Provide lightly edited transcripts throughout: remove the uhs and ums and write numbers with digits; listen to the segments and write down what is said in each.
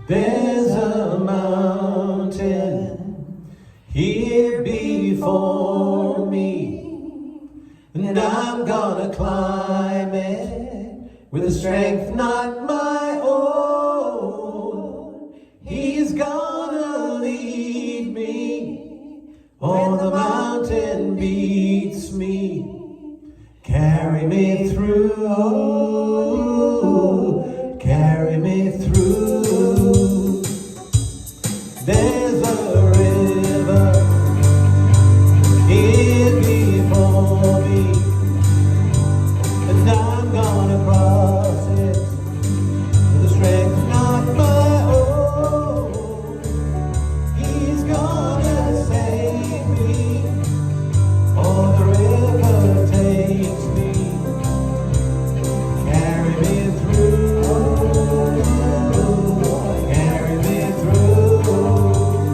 There's a mountain here before me, and I'm gonna climb it with a strength not my own. He's gonna lead me when the mountain beats me, carry me through, carry me through. There's a river here before me, and I'm gonna cross it with a strength not my own. He's gonna save me, oh, the river takes me, carry me through, carry me through.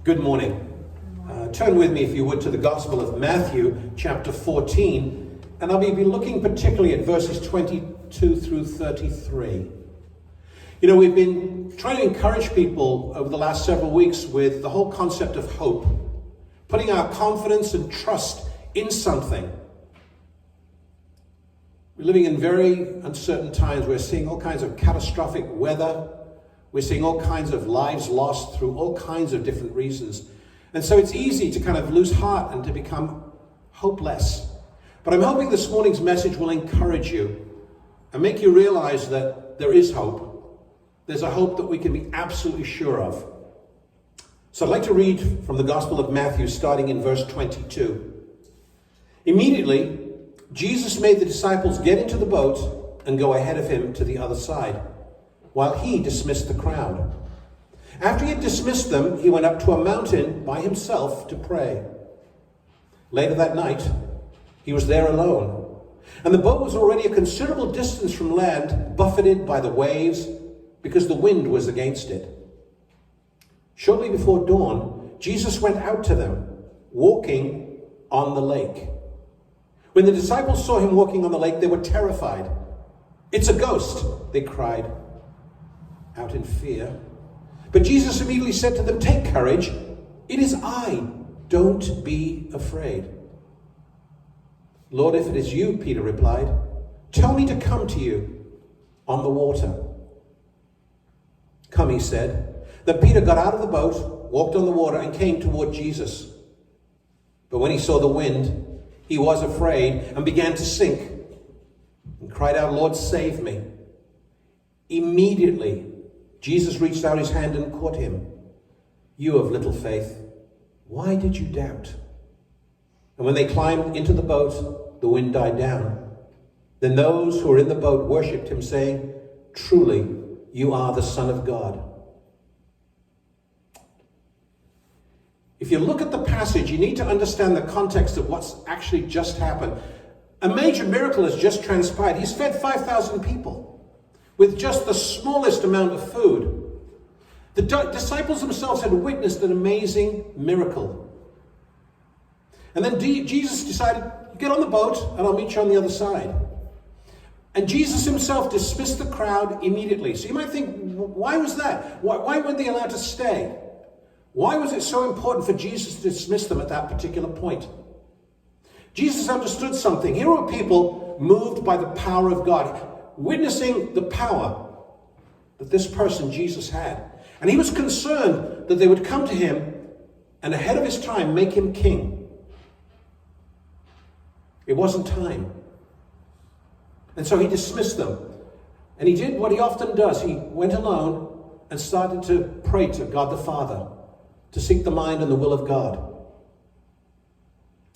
Good morning. Turn with me, if you would, to the Gospel of Matthew, chapter 14, and I'll be looking particularly at verses 22 through 33. You know, we've been trying to encourage people over the last several weeks with the whole concept of hope, putting our confidence and trust in something. We're living in very uncertain times. We're seeing all kinds of catastrophic weather. We're seeing all kinds of lives lost through all kinds of different reasons. And so it's easy to kind of lose heart and to become hopeless. But I'm hoping this morning's message will encourage you and make you realize that there is hope. There's a hope that we can be absolutely sure of. So I'd like to read from the Gospel of Matthew, starting in verse 22. Immediately, Jesus made the disciples get into the boat and go ahead of him to the other side, while he dismissed the crowd. After he had dismissed them, he went up to a mountain by himself to pray. Later that night, he was there alone, and the boat was already a considerable distance from land, buffeted by the waves, because the wind was against it. Shortly before dawn, Jesus went out to them, walking on the lake. When the disciples saw him walking on the lake, they were terrified. "It's a ghost," they cried out in fear. But Jesus immediately said to them, "Take courage, it is I, don't be afraid." "Lord, if it is you," Peter replied, "tell me to come to you on the water." "Come," he said. Then Peter got out of the boat, walked on the water, and came toward Jesus. But when he saw the wind, he was afraid and began to sink and cried out, "Lord, save me." Immediately, Jesus reached out his hand and caught him. "You of little faith, why did you doubt?" And when they climbed into the boat, the wind died down. Then those who were in the boat worshipped him, saying, "Truly, you are the Son of God." If you look at the passage, you need to understand the context of what's actually just happened. A major miracle has just transpired. He's fed 5,000 people with just the smallest amount of food. The disciples themselves had witnessed an amazing miracle. And then Jesus decided, "Get on the boat and I'll meet you on the other side." And Jesus himself dismissed the crowd immediately. So you might think, why was that? Why weren't they allowed to stay? Why was it so important for Jesus to dismiss them at that particular point? Jesus understood something. Here were people moved by the power of God, witnessing the power that this person, Jesus, had. And he was concerned that they would come to him and ahead of his time make him king. It wasn't time. And so he dismissed them. And he did what he often does. He went alone and started to pray to God the Father, to seek the mind and the will of God.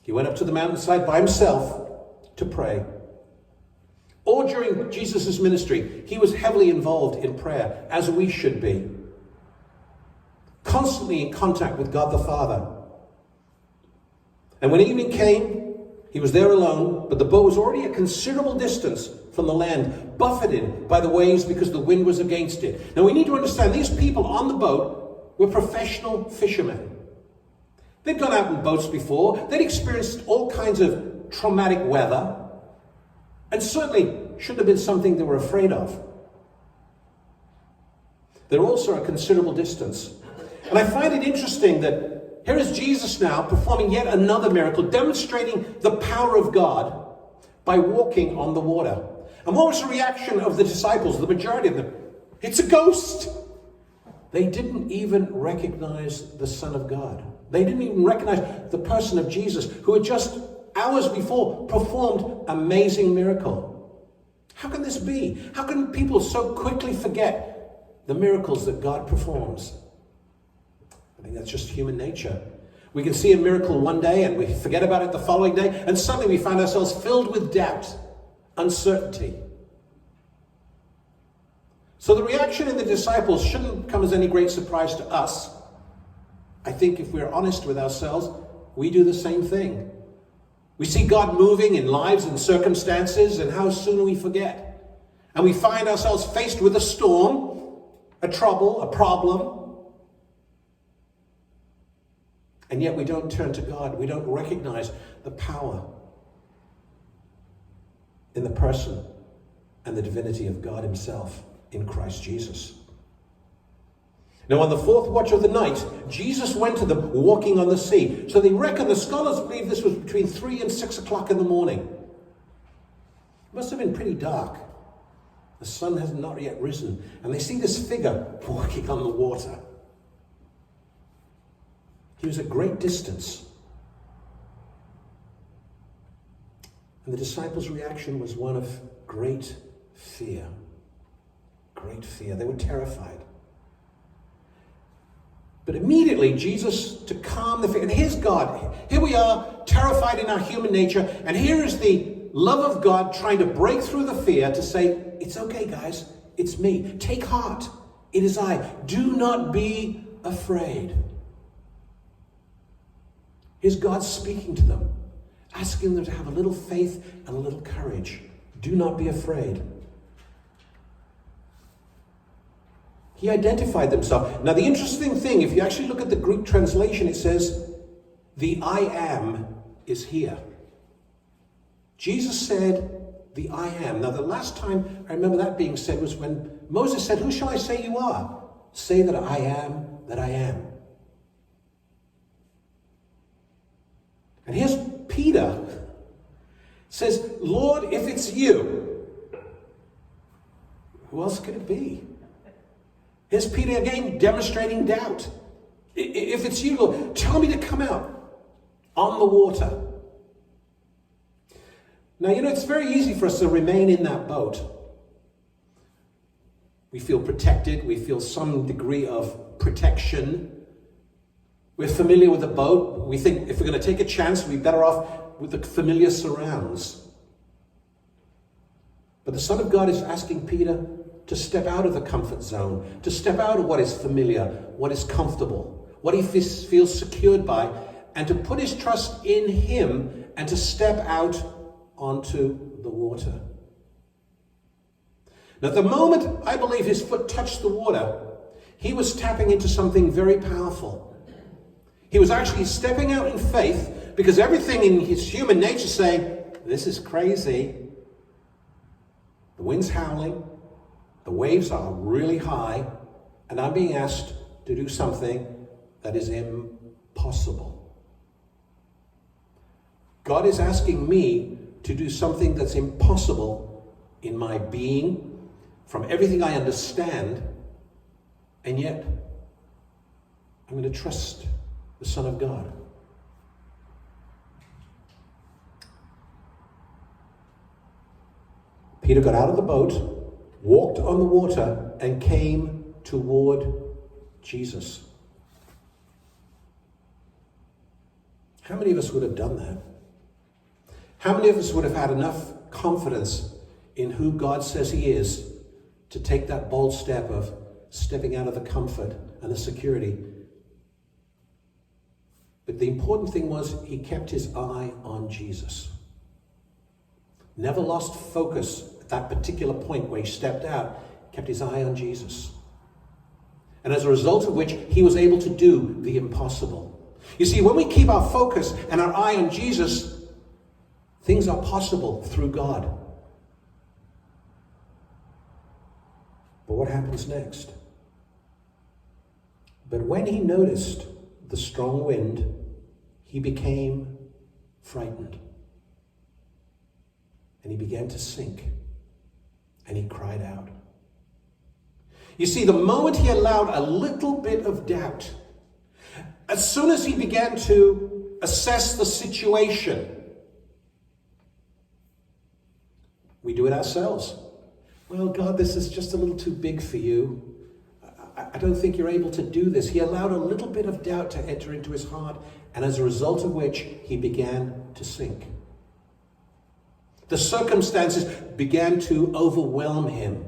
He went up to the mountainside by himself to pray. All during Jesus' ministry, he was heavily involved in prayer, as we should be. Constantly in contact with God the Father. And when evening came, he was there alone, but the boat was already a considerable distance from the land, buffeted by the waves because the wind was against it. Now we need to understand, these people on the boat were professional fishermen. They'd gone out in boats before. They'd experienced all kinds of traumatic weather. And certainly shouldn't have been something they were afraid of. They're also a considerable distance. And I find it interesting that here is Jesus now performing yet another miracle, demonstrating the power of God by walking on the water. And what was the reaction of the disciples, the majority of them? "It's a ghost." They didn't even recognize the Son of God. They didn't even recognize the person of Jesus, who had just hours before performed an amazing miracle. How can this be? How can people so quickly forget the miracles that God performs? I think that's just human nature. We can see a miracle one day and we forget about it the following day, and suddenly we find ourselves filled with doubt, uncertainty. So the reaction in the disciples shouldn't come as any great surprise to us. I think if we're honest with ourselves, we do the same thing. We see God moving in lives and circumstances, and how soon we forget. And we find ourselves faced with a storm, a trouble, a problem. And yet we don't turn to God. We don't recognize the power in the person and the divinity of God himself in Christ Jesus. Now, on the fourth watch of the night, Jesus went to them walking on the sea. So they reckon, the scholars believe this was between 3 and 6 o'clock in the morning. It must have been pretty dark. The sun has not yet risen. And they see this figure walking on the water. He was at great distance. And the disciples' reaction was one of great fear. Great fear. They were terrified. But immediately, Jesus, to calm the fear, and here's God. Here we are, terrified in our human nature, and here is the love of God trying to break through the fear to say, it's okay, guys, it's me. Take heart, it is I. Do not be afraid. Here's God speaking to them, asking them to have a little faith and a little courage. Do not be afraid. He identified himself. Now, the interesting thing, if you actually look at the Greek translation, it says, the I am is here. Jesus said, the I am. Now, the last time I remember that being said was when Moses said, who shall I say you are? Say that I am that I am. And here's Peter. Says, Lord, if it's you, who else could it be? Here's Peter again demonstrating doubt. If it's you, Lord, tell me to come out on the water. Now, it's very easy for us to remain in that boat. We feel protected. We feel some degree of protection. We're familiar with the boat. We think if we're going to take a chance, we're better off with the familiar surrounds. But the Son of God is asking Peter to step out of the comfort zone, to step out of what is familiar, what is comfortable, what he feels secured by, and to put his trust in him and to step out onto the water. Now, the moment I believe his foot touched the water, he was tapping into something very powerful. He was actually stepping out in faith because everything in his human nature saying, this is crazy. The wind's howling. The waves are really high, and I'm being asked to do something that is impossible. God is asking me to do something that's impossible in my being, from everything I understand, and yet I'm going to trust the Son of God. Peter got out of the boat, walked on the water, and came toward Jesus. How many of us would have done that? How many of us would have had enough confidence in who God says he is to take that bold step of stepping out of the comfort and the security? But the important thing was he kept his eye on Jesus. Never lost focus at that particular point where he stepped out, kept his eye on Jesus. And as a result of which, he was able to do the impossible. You see, when we keep our focus and our eye on Jesus, things are possible through God. But what happens next? But when he noticed the strong wind, he became frightened. And he began to sink. And he cried out. You see, the moment he allowed a little bit of doubt, as soon as he began to assess the situation, we do it ourselves. Well, God, this is just a little too big for you. I don't think you're able to do this. He allowed a little bit of doubt to enter into his heart, and as a result of which, he began to sink. The circumstances began to overwhelm him,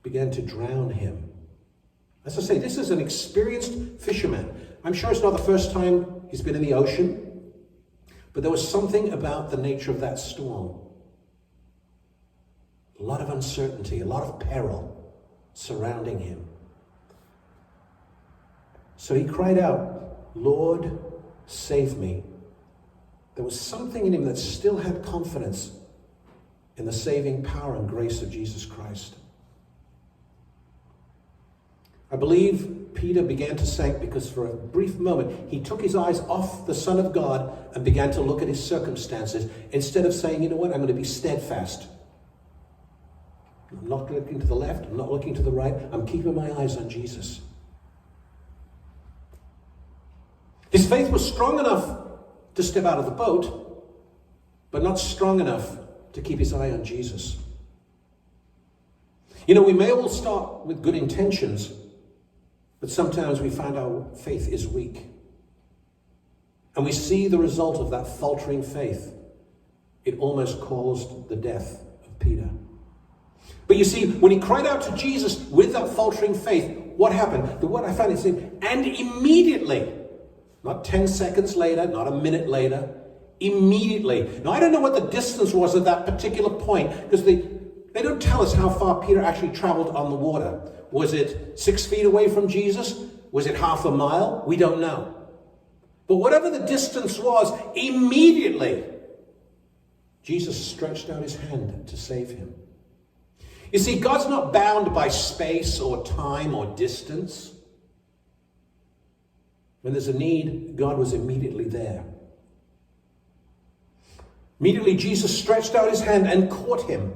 began to drown him. As I say, this is an experienced fisherman. I'm sure it's not the first time he's been in the ocean, but there was something about the nature of that storm. A lot of uncertainty, a lot of peril surrounding him. So he cried out, "Lord, save me." There was something in him that still had confidence in the saving power and grace of Jesus Christ. I believe Peter began to sink because for a brief moment he took his eyes off the Son of God and began to look at his circumstances instead of saying, "You know what, I'm going to be steadfast. I'm not looking to the left, I'm not looking to the right, I'm keeping my eyes on Jesus." His faith was strong enough to step out of the boat, but not strong enough to keep his eye on Jesus. You know, we may all start with good intentions, but sometimes we find our faith is weak. And we see the result of that faltering faith. It almost caused the death of Peter. But you see, when he cried out to Jesus with that faltering faith, what happened? The word I found is saying, and immediately, not 10 seconds later, not a minute later, immediately. Now, I don't know what the distance was at that particular point, because they don't tell us how far Peter actually traveled on the water. Was it 6 feet away from Jesus? Was it half a mile? We don't know. But whatever the distance was, immediately, Jesus stretched out his hand to save him. You see, God's not bound by space or time or distance. When there's a need, God was immediately there. Immediately Jesus stretched out his hand and caught him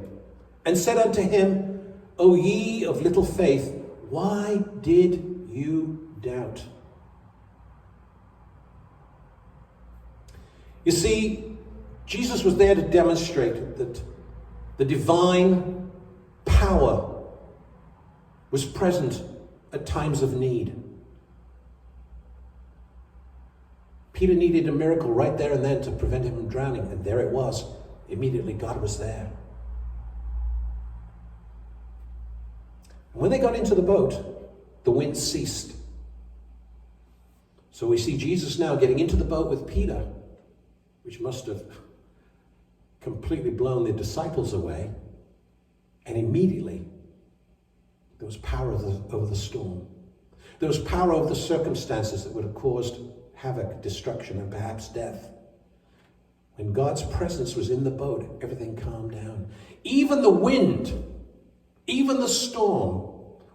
and said unto him, "O ye of little faith, why did you doubt?" You see, Jesus was there to demonstrate that the divine power was present at times of need. Peter needed a miracle right there and then to prevent him from drowning, and there it was. Immediately God was there. And when they got into the boat, the wind ceased. So we see Jesus now getting into the boat with Peter, which must have completely blown the disciples away. And immediately, there was power over the storm. There was power over the circumstances that would have caused havoc, destruction, and perhaps death. When God's presence was in the boat, everything calmed down. Even the wind, even the storm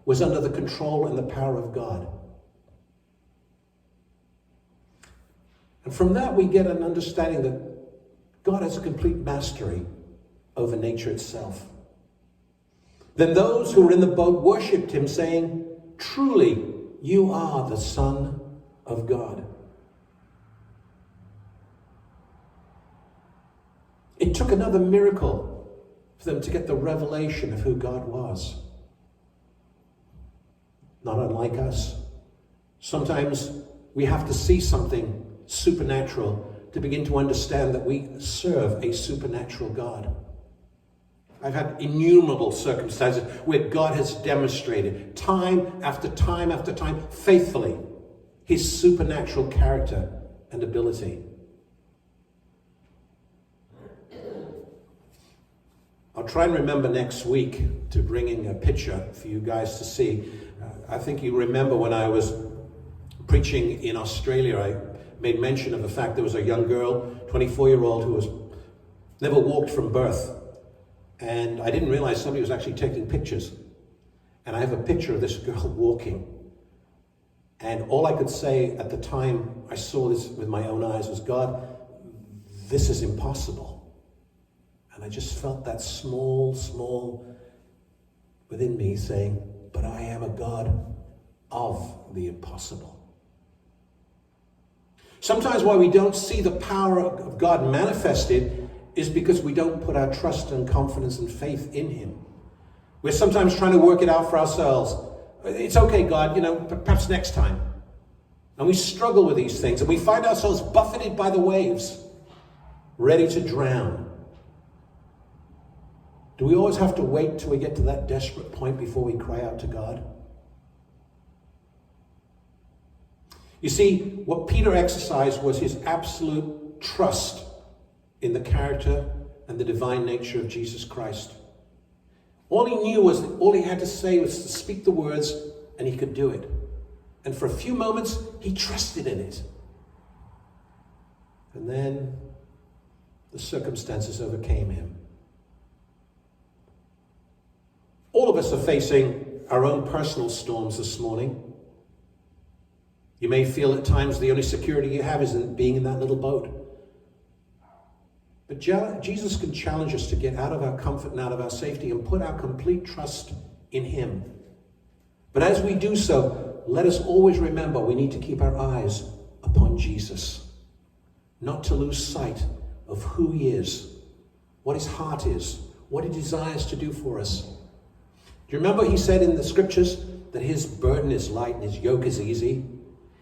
was under the control and the power of God. And from that we get an understanding that God has a complete mastery over nature itself. Then those who were in the boat worshipped him, saying, "Truly, you are the Son of God." It took another miracle for them to get the revelation of who God was. Not unlike us. Sometimes we have to see something supernatural to begin to understand that we serve a supernatural God. I've had innumerable circumstances where God has demonstrated time after time after time faithfully his supernatural character and ability. I'll try and remember next week to bring in a picture for you guys to see. I think you remember when I was preaching in Australia, I made mention of the fact there was a young girl, 24-year-old, who was never walked from birth. And I didn't realize somebody was actually taking pictures. And I have a picture of this girl walking. And all I could say at the time I saw this with my own eyes was, "God, this is impossible." And I just felt that small within me saying, "But I am a God of the impossible." Sometimes why we don't see the power of God manifested is because we don't put our trust and confidence and faith in him. We're sometimes trying to work it out for ourselves. It's okay, God, perhaps next time. And we struggle with these things, and we find ourselves buffeted by the waves, ready to drown. Do we always have to wait till we get to that desperate point before we cry out to God? You see, what Peter exercised was his absolute trust in the character and the divine nature of Jesus Christ. All he knew was that all he had to say was to speak the words, and he could do it. And for a few moments, he trusted in it. And then the circumstances overcame him. All of us are facing our own personal storms this morning. You may feel at times the only security you have is in being in that little boat. But Jesus can challenge us to get out of our comfort and out of our safety and put our complete trust in him. But as we do so, let us always remember we need to keep our eyes upon Jesus, not to lose sight of who he is, what his heart is, what he desires to do for us. Do you remember he said in the scriptures that his burden is light and his yoke is easy?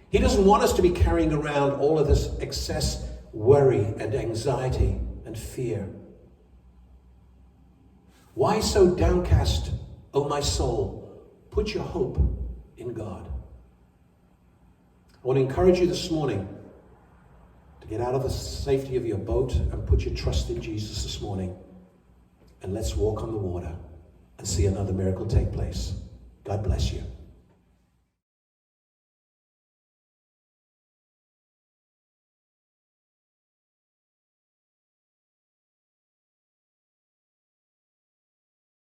He doesn't want us to be carrying around all of this excess worry and anxiety and fear. Why so downcast, O my soul? Put your hope in God. I want to encourage you this morning to get out of the safety of your boat and put your trust in Jesus this morning. And let's walk on the water and see another miracle take place. God bless you.